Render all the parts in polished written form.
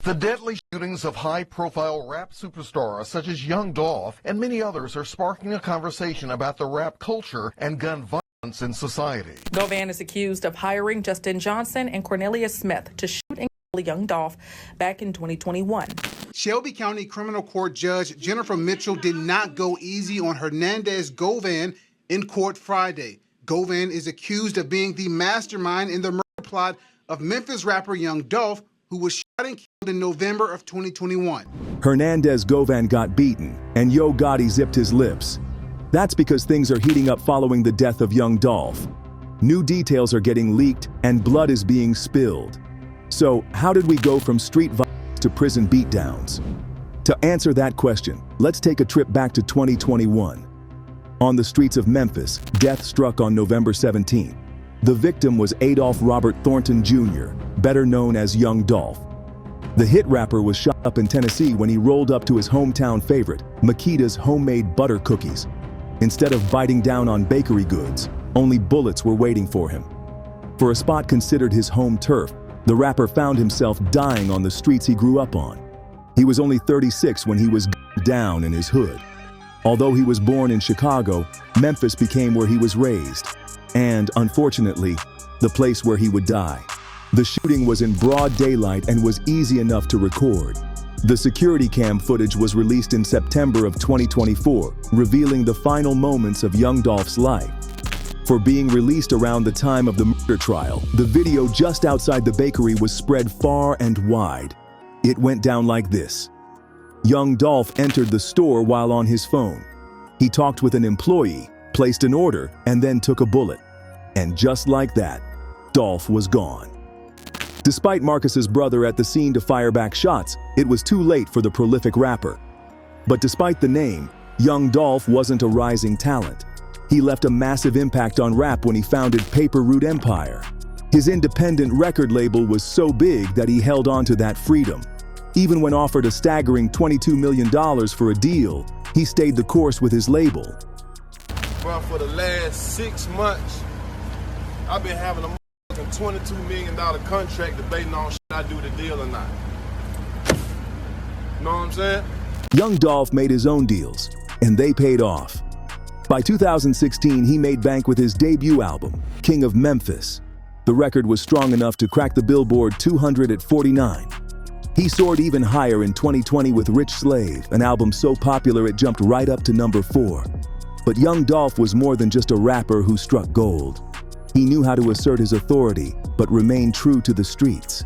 The deadly shootings of high-profile rap superstars such as Young Dolph and many others are sparking a conversation about the rap culture and gun violence in society. Govan is accused of hiring Justin Johnson and Cornelius Smith to shoot and kill Young Dolph back in 2021. Shelby County Criminal Court Judge Jennifer Mitchell did not go easy on Hernandez Govan in court Friday. Govan is accused of being the mastermind in the murder plot of Memphis rapper Young Dolph, who was shot and killed in November of 2021. Hernandez Govan got beaten, and Gotti zipped his lips. That's because things are heating up following the death of Young Dolph. New details are getting leaked, and blood is being spilled. So, how did we go from street violence to prison beatdowns? To answer that question, let's take a trip back to 2021. On the streets of Memphis, death struck on November 17th. The victim was Adolph Robert Thornton Jr., better known as Young Dolph. The hit rapper was shot up in Tennessee when he rolled up to his hometown favorite, Makita's homemade butter cookies. Instead of biting down on bakery goods, only bullets were waiting for him. For a spot considered his home turf, the rapper found himself dying on the streets he grew up on. He was only 36 when he was gunned down in his hood. Although he was born in Chicago, Memphis became where he was raised, and, unfortunately, the place where he would die. The shooting was in broad daylight and was easy enough to record. The security cam footage was released in September of 2024, revealing the final moments of Young Dolph's life. For being released around the time of the murder trial, the video just outside the bakery was spread far and wide. It went down like this. Young Dolph entered the store while on his phone. He talked with an employee, placed an order, and then took a bullet. And just like that, Dolph was gone. Despite Marcus's brother at the scene to fire back shots, it was too late for the prolific rapper. But despite the name, Young Dolph wasn't a rising talent. He left a massive impact on rap when he founded Paper Route Empire. His independent record label was so big that he held on to that freedom. Even when offered a staggering $22 million for a deal, he stayed the course with his label. Well, for the last 6 months, I've been having a $22 million contract debating on should I do the deal or not. You know what I'm saying? Young Dolph made his own deals, and they paid off. By 2016, he made bank with his debut album, King of Memphis. The record was strong enough to crack the Billboard 200 at 49. He soared even higher in 2020 with Rich Slave, an album so popular it jumped right up to number 4. But Young Dolph was more than just a rapper who struck gold. He knew how to assert his authority, but remain true to the streets.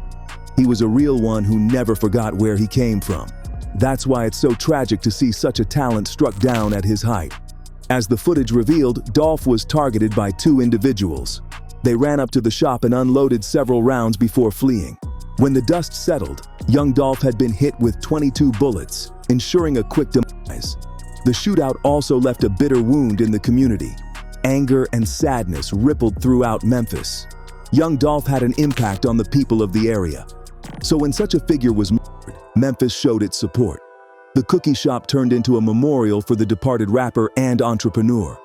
He was a real one who never forgot where he came from. That's why it's so tragic to see such a talent struck down at his height. As the footage revealed, Dolph was targeted by 2 individuals. They ran up to the shop and unloaded several rounds before fleeing. When the dust settled, Young Dolph had been hit with 22 bullets, ensuring a quick demise. The shootout also left a bitter wound in the community. Anger and sadness rippled throughout Memphis. Young Dolph had an impact on the people of the area. So when such a figure was murdered, Memphis showed its support. The cookie shop turned into a memorial for the departed rapper and entrepreneur.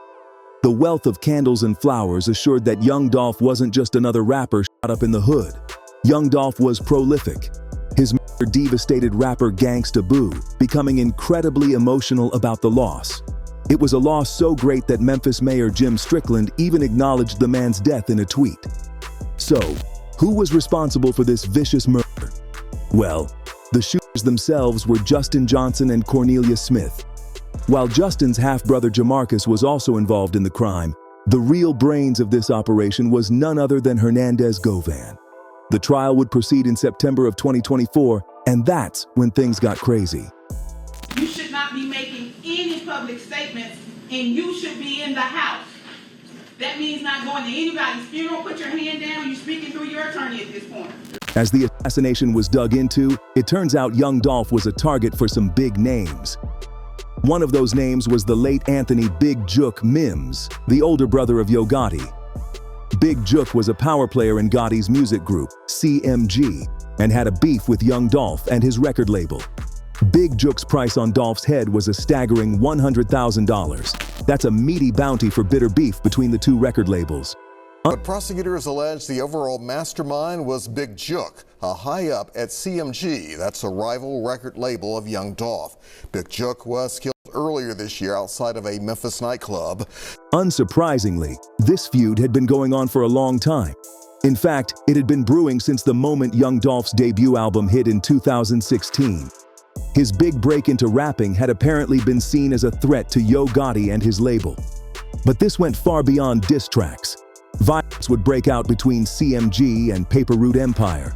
The wealth of candles and flowers assured that Young Dolph wasn't just another rapper shot up in the hood. Young Dolph was prolific. His murder devastated rapper Gangsta Boo, becoming incredibly emotional about the loss. It was a loss so great that Memphis Mayor Jim Strickland even acknowledged the man's death in a tweet. So, who was responsible for this vicious murder? Well, the shooters themselves were Justin Johnson and Cornelius Smith. While Justin's half-brother Jamarcus was also involved in the crime, the real brains of this operation was none other than Hernandez Govan. The trial would proceed in September of 2024, and that's when things got crazy. You should not be making any public statements, and you should be in the house. That means not going to anybody's funeral. Put your hand down. You're speaking through your attorney at this point. As the assassination was dug into, it turns out Young Dolph was a target for some big names. One of those names was the late Anthony Big Jook Mims, the older brother of Gotti. Big Jook was a power player in Gotti's music group, CMG, and had a beef with Young Dolph and his record label. Big Jook's price on Dolph's head was a staggering $100,000. That's a meaty bounty for bitter beef between the 2 record labels. But prosecutors allege the overall mastermind was Big Jook, a high-up at CMG. That's a rival record label of Young Dolph. Big Jook was killed earlier this year outside of a Memphis nightclub. Unsurprisingly, this feud had been going on for a long time. In fact, it had been brewing since the moment Young Dolph's debut album hit in 2016. His big break into rapping had apparently been seen as a threat to Yo Gotti and his label. But this went far beyond diss tracks. Violence would break out between CMG and Paper Route Empire,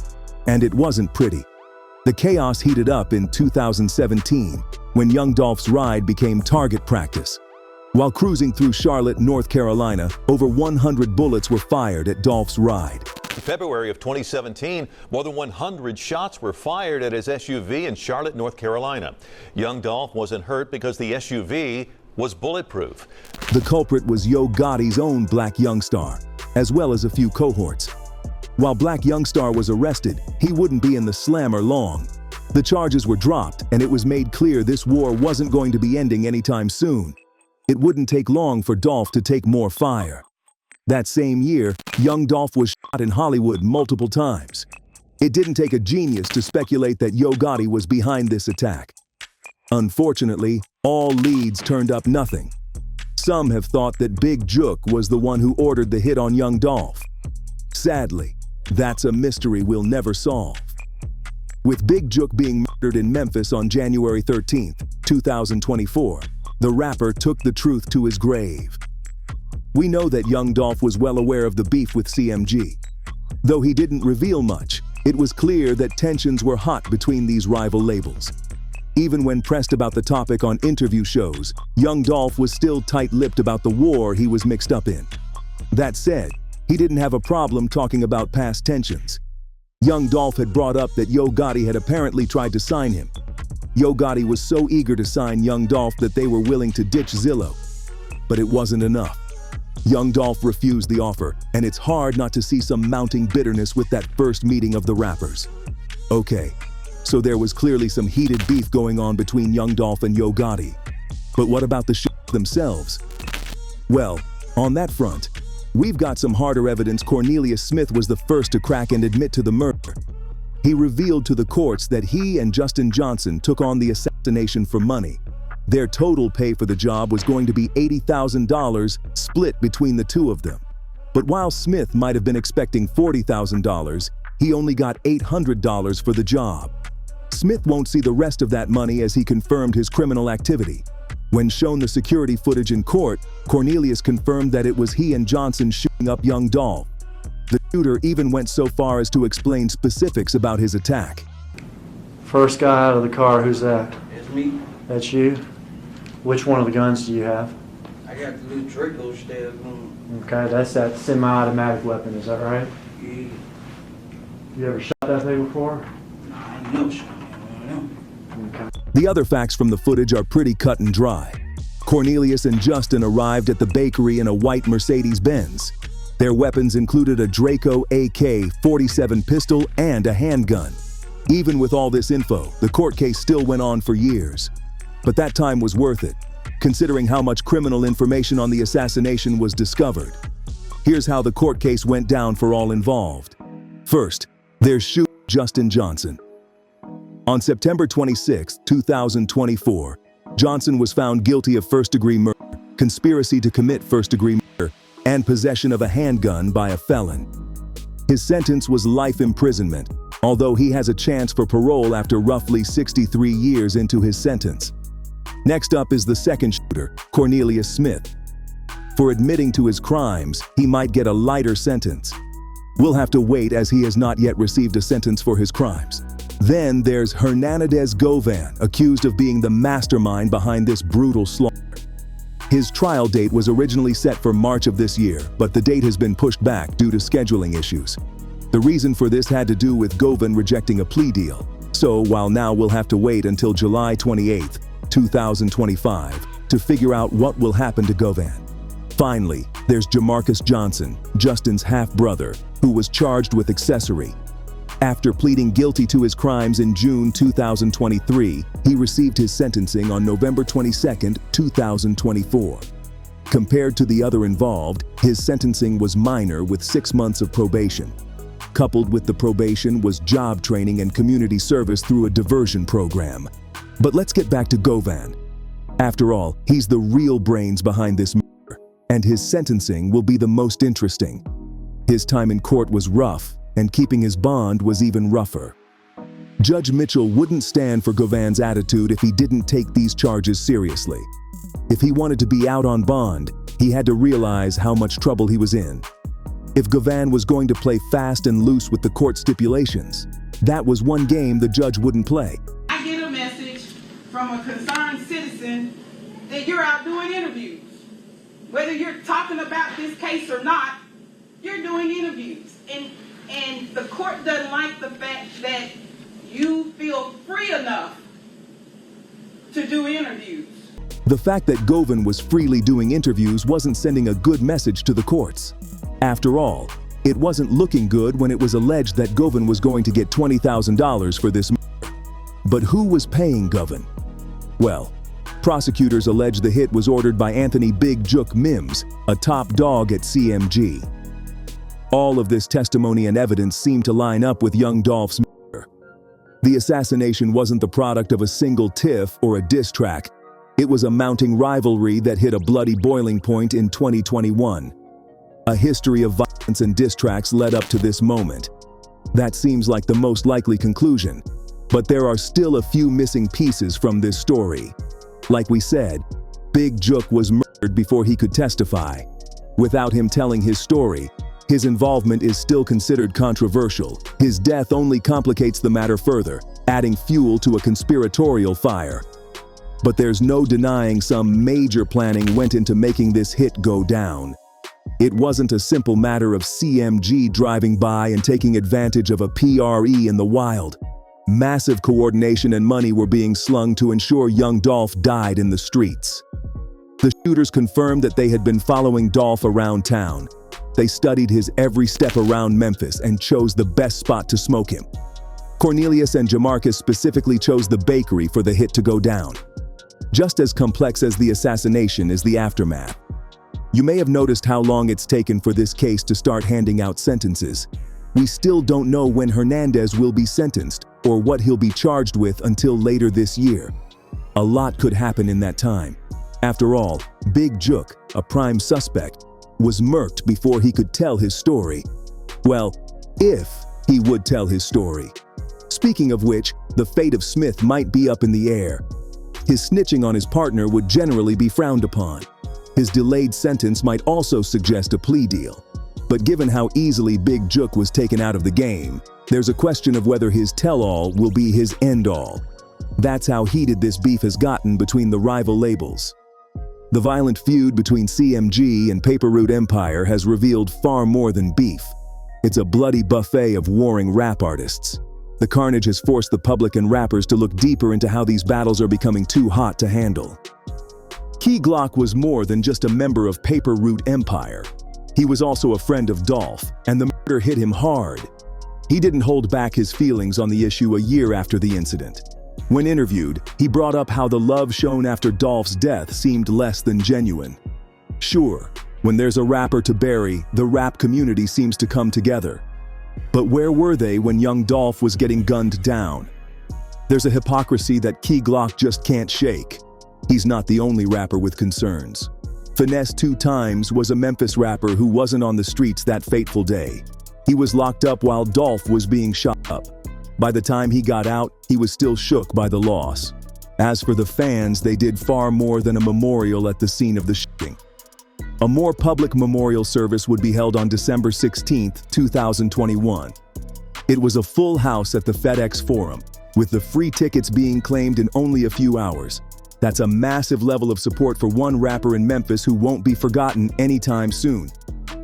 and it wasn't pretty. The chaos heated up in 2017 when Young Dolph's ride became target practice. While cruising through Charlotte, North Carolina, over 100 bullets were fired at Dolph's ride. In February of 2017, more than 100 shots were fired at his SUV in Charlotte, North Carolina. Young Dolph wasn't hurt because the SUV was bulletproof. The culprit was Yo Gotti's own Black Youngstar, as well as a few cohorts. While Black Youngstar was arrested, he wouldn't be in the slammer long. The charges were dropped, and it was made clear this war wasn't going to be ending anytime soon. It wouldn't take long for Dolph to take more fire. That same year, Young Dolph was shot in Hollywood multiple times. It didn't take a genius to speculate that Yo Gotti was behind this attack. Unfortunately, all leads turned up nothing. Some have thought that Big Jook was the one who ordered the hit on Young Dolph. Sadly, that's a mystery we'll never solve. With Big Jook being murdered in Memphis on January 13, 2024, the rapper took the truth to his grave. We know that Young Dolph was well aware of the beef with CMG. Though he didn't reveal much, it was clear that tensions were hot between these rival labels. Even when pressed about the topic on interview shows, Young Dolph was still tight-lipped about the war he was mixed up in. That said, he didn't have a problem talking about past tensions. Young Dolph had brought up that Yo Gotti had apparently tried to sign him. Yo Gotti was so eager to sign Young Dolph that they were willing to ditch Zillow. But it wasn't enough. Young Dolph refused the offer, and it's hard not to see some mounting bitterness with that first meeting of the rappers. Okay, so there was clearly some heated beef going on between Young Dolph and Yo Gotti. But what about the themselves? Well, on that front, we've got some harder evidence Cornelius Smith was the first to crack and admit to the murder. He revealed to the courts that he and Justin Johnson took on the assassination for money. Their total pay for the job was going to be $80,000 split between the two of them. But while Smith might have been expecting $40,000, he only got $800 for the job. Smith won't see the rest of that money as he confirmed his criminal activity. When shown the security footage in court, Cornelius confirmed that it was he and Johnson shooting up Young Dolph. The shooter even went so far as to explain specifics about his attack. First guy out of the car, who's that? It's me. That's you? Which one of the guns do you have? I got the little Draco stab. Okay, that's that semi-automatic weapon, is that right? Yeah. You ever shot that thing before? Nah, I ain't never shot him. Okay. The other facts from the footage are pretty cut and dry. Cornelius and Justin arrived at the bakery in a white Mercedes-Benz. Their weapons included a Draco AK-47 pistol and a handgun. Even with all this info, the court case still went on for years. But that time was worth it, considering how much criminal information on the assassination was discovered. Here's how the court case went down for all involved. First, there's shooter Justin Johnson. On September 26, 2024, Johnson was found guilty of first-degree murder, conspiracy to commit first-degree murder, and possession of a handgun by a felon. His sentence was life imprisonment, although he has a chance for parole after roughly 63 years into his sentence. Next up is the second shooter, Cornelius Smith. For admitting to his crimes, he might get a lighter sentence. We'll have to wait as he has not yet received a sentence for his crimes. Then there's Hernandez Govan, accused of being the mastermind behind this brutal slaughter. His trial date was originally set for March of this year, but the date has been pushed back due to scheduling issues. The reason for this had to do with Govan rejecting a plea deal. So while now we'll have to wait until July 28, 2025 to figure out what will happen to Govan. Finally, there's Jamarcus Johnson, Justin's half-brother, who was charged with accessory. After pleading guilty to his crimes in June 2023, he received his sentencing on November 22, 2024. Compared to the other involved, his sentencing was minor with 6 months of probation. Coupled with the probation was job training and community service through a diversion program. But let's get back to Govan. After all, he's the real brains behind this murder, and his sentencing will be the most interesting. His time in court was rough, and keeping his bond was even rougher. Judge Mitchell wouldn't stand for Govan's attitude if he didn't take these charges seriously. If he wanted to be out on bond, he had to realize how much trouble he was in. If Govan was going to play fast and loose with the court stipulations, that was one game the judge wouldn't play. I get a message from a concerned citizen that you're out doing interviews. Whether you're talking about this case or not, you're doing interviews. And the court doesn't like the fact that you feel free enough to do interviews. The fact that Govan was freely doing interviews wasn't sending a good message to the courts. After all, it wasn't looking good when it was alleged that Govan was going to get $20,000 for this murder. But who was paying Govan? Well, prosecutors allege the hit was ordered by Anthony Big Jook Mims, a top dog at CMG. All of this testimony and evidence seemed to line up with Young Dolph's murder. The assassination wasn't the product of a single tiff or a diss track. It was a mounting rivalry that hit a bloody boiling point in 2021. A history of violence and diss tracks led up to this moment. That seems like the most likely conclusion, but there are still a few missing pieces from this story. Like we said, Big Jook was murdered before he could testify. Without him telling his story, his involvement is still considered controversial. His death only complicates the matter further, adding fuel to a conspiratorial fire. But there's no denying some major planning went into making this hit go down. It wasn't a simple matter of CMG driving by and taking advantage of a PRE in the wild. Massive coordination and money were being slung to ensure Young Dolph died in the streets. The shooters confirmed that they had been following Dolph around town. They studied his every step around Memphis and chose the best spot to smoke him. Cornelius and Jamarcus specifically chose the bakery for the hit to go down. Just as complex as the assassination is the aftermath. You may have noticed how long it's taken for this case to start handing out sentences. We still don't know when Hernandez will be sentenced or what he'll be charged with until later this year. A lot could happen in that time. After all, Big Jook, a prime suspect, was murked before he could tell his story. Well, if he would tell his story. Speaking of which, the fate of Smith might be up in the air. His snitching on his partner would generally be frowned upon. His delayed sentence might also suggest a plea deal. But given how easily Big Jook was taken out of the game, there's a question of whether his tell-all will be his end-all. That's how heated this beef has gotten between the rival labels. The violent feud between CMG and Paper Route Empire has revealed far more than beef. It's a bloody buffet of warring rap artists. The carnage has forced the public and rappers to look deeper into how these battles are becoming too hot to handle. Key Glock was more than just a member of Paper Route Empire. He was also a friend of Dolph, and the murder hit him hard. He didn't hold back his feelings on the issue a year after the incident. When interviewed, he brought up how the love shown after Dolph's death seemed less than genuine. Sure, when there's a rapper to bury, the rap community seems to come together. But where were they when Young Dolph was getting gunned down? There's a hypocrisy that Key Glock just can't shake. He's not the only rapper with concerns. Finesse 2 Times was a Memphis rapper who wasn't on the streets that fateful day. He was locked up while Dolph was being shot up. By the time he got out, he was still shook by the loss. As for the fans, they did far more than a memorial at the scene of the shooting. A more public memorial service would be held on December 16, 2021. It was a full house at the FedEx Forum, with the free tickets being claimed in only a few hours. That's a massive level of support for one rapper in Memphis who won't be forgotten anytime soon.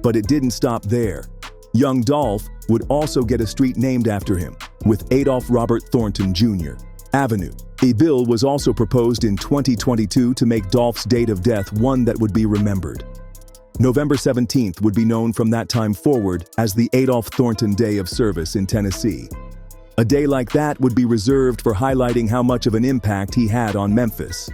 But it didn't stop there. Young Dolph would also get a street named after him, with Adolph Robert Thornton Jr. Avenue. A bill was also proposed in 2022 to make Dolph's date of death one that would be remembered. November 17th would be known from that time forward as the Adolph Thornton Day of Service in Tennessee. A day like that would be reserved for highlighting how much of an impact he had on Memphis.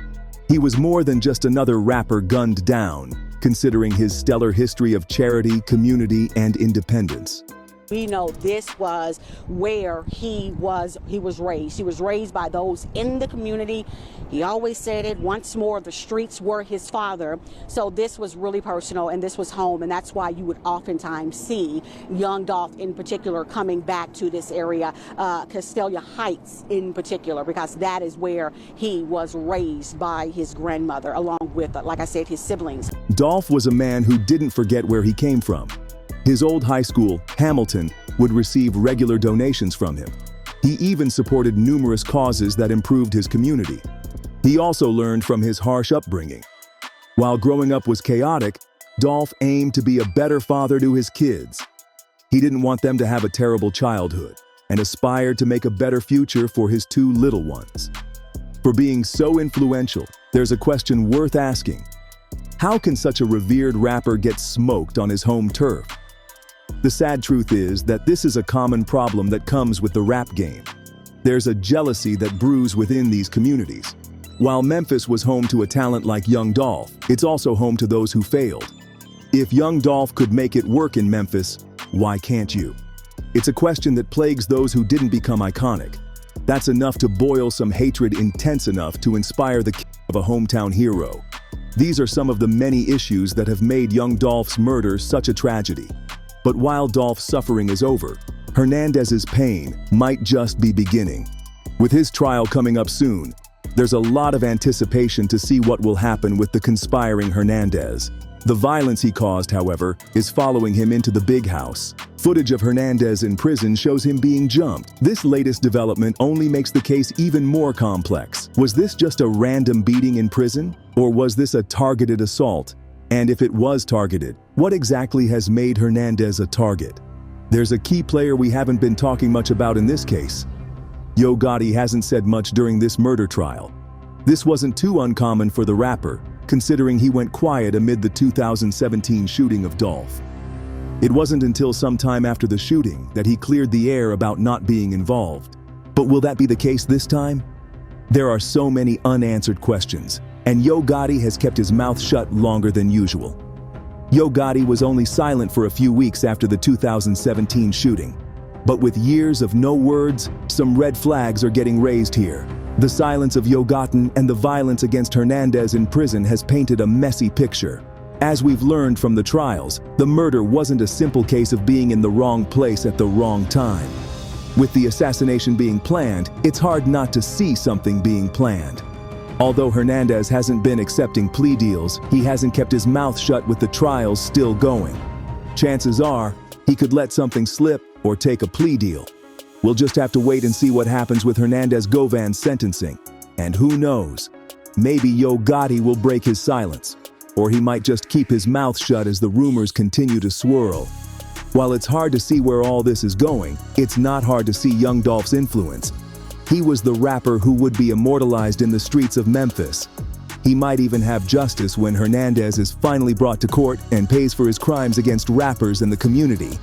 He was more than just another rapper gunned down. considering his stellar history of charity, community, and independence. We know this was where he was raised. He was raised by those in the community. He always said it once more, the streets were his father. So this was really personal, and this was home, and that's why you would oftentimes see Young Dolph in particular coming back to this area, Castelia Heights in particular, because that is where he was raised by his grandmother, along with, like I said, his siblings. Dolph was a man who didn't forget where he came from. His old high school, Hamilton, would receive regular donations from him. He even supported numerous causes that improved his community. He also learned from his harsh upbringing. While growing up was chaotic, Dolph aimed to be a better father to his kids. He didn't want them to have a terrible childhood and aspired to make a better future for his two little ones. For being so influential, there's a question worth asking. How can such a revered rapper get smoked on his home turf? The sad truth is that this is a common problem that comes with the rap game. There's a jealousy that brews within these communities. While Memphis was home to a talent like Young Dolph, it's also home to those who failed. If Young Dolph could make it work in Memphis, why can't you? It's a question that plagues those who didn't become iconic. That's enough to boil some hatred intense enough to inspire the kid of a hometown hero. These are some of the many issues that have made Young Dolph's murder such a tragedy. But while Dolph's suffering is over, Hernandez's pain might just be beginning. With his trial coming up soon, there's a lot of anticipation to see what will happen with the conspiring Hernandez. The violence he caused, however, is following him into the big house. Footage of Hernandez in prison shows him being jumped. This latest development only makes the case even more complex. Was this just a random beating in prison? Or was this a targeted assault? And if it was targeted, what exactly has made Hernandez a target? There's a key player we haven't been talking much about in this case. Yo Gotti hasn't said much during this murder trial. This wasn't too uncommon for the rapper, considering he went quiet amid the 2017 shooting of Dolph. It wasn't until some time after the shooting that he cleared the air about not being involved. But will that be the case this time? There are so many unanswered questions, and Yo Gotti has kept his mouth shut longer than usual. Yo Gotti was only silent for a few weeks after the 2017 shooting. But with years of no words, some red flags are getting raised here. The silence of Yo Gotti and the violence against Hernandez in prison has painted a messy picture. As we've learned from the trials, the murder wasn't a simple case of being in the wrong place at the wrong time. With the assassination being planned, it's hard not to see something being planned. Although Hernandez hasn't been accepting plea deals, he hasn't kept his mouth shut with the trials still going. Chances are, he could let something slip or take a plea deal. We'll just have to wait and see what happens with Hernandez Govan's sentencing. And who knows, maybe Yo Gotti will break his silence, or he might just keep his mouth shut as the rumors continue to swirl. While it's hard to see where all this is going, it's not hard to see Young Dolph's influence. He was the rapper who would be immortalized in the streets of Memphis. He might even have justice when Hernandez is finally brought to court and pays for his crimes against rappers in the community.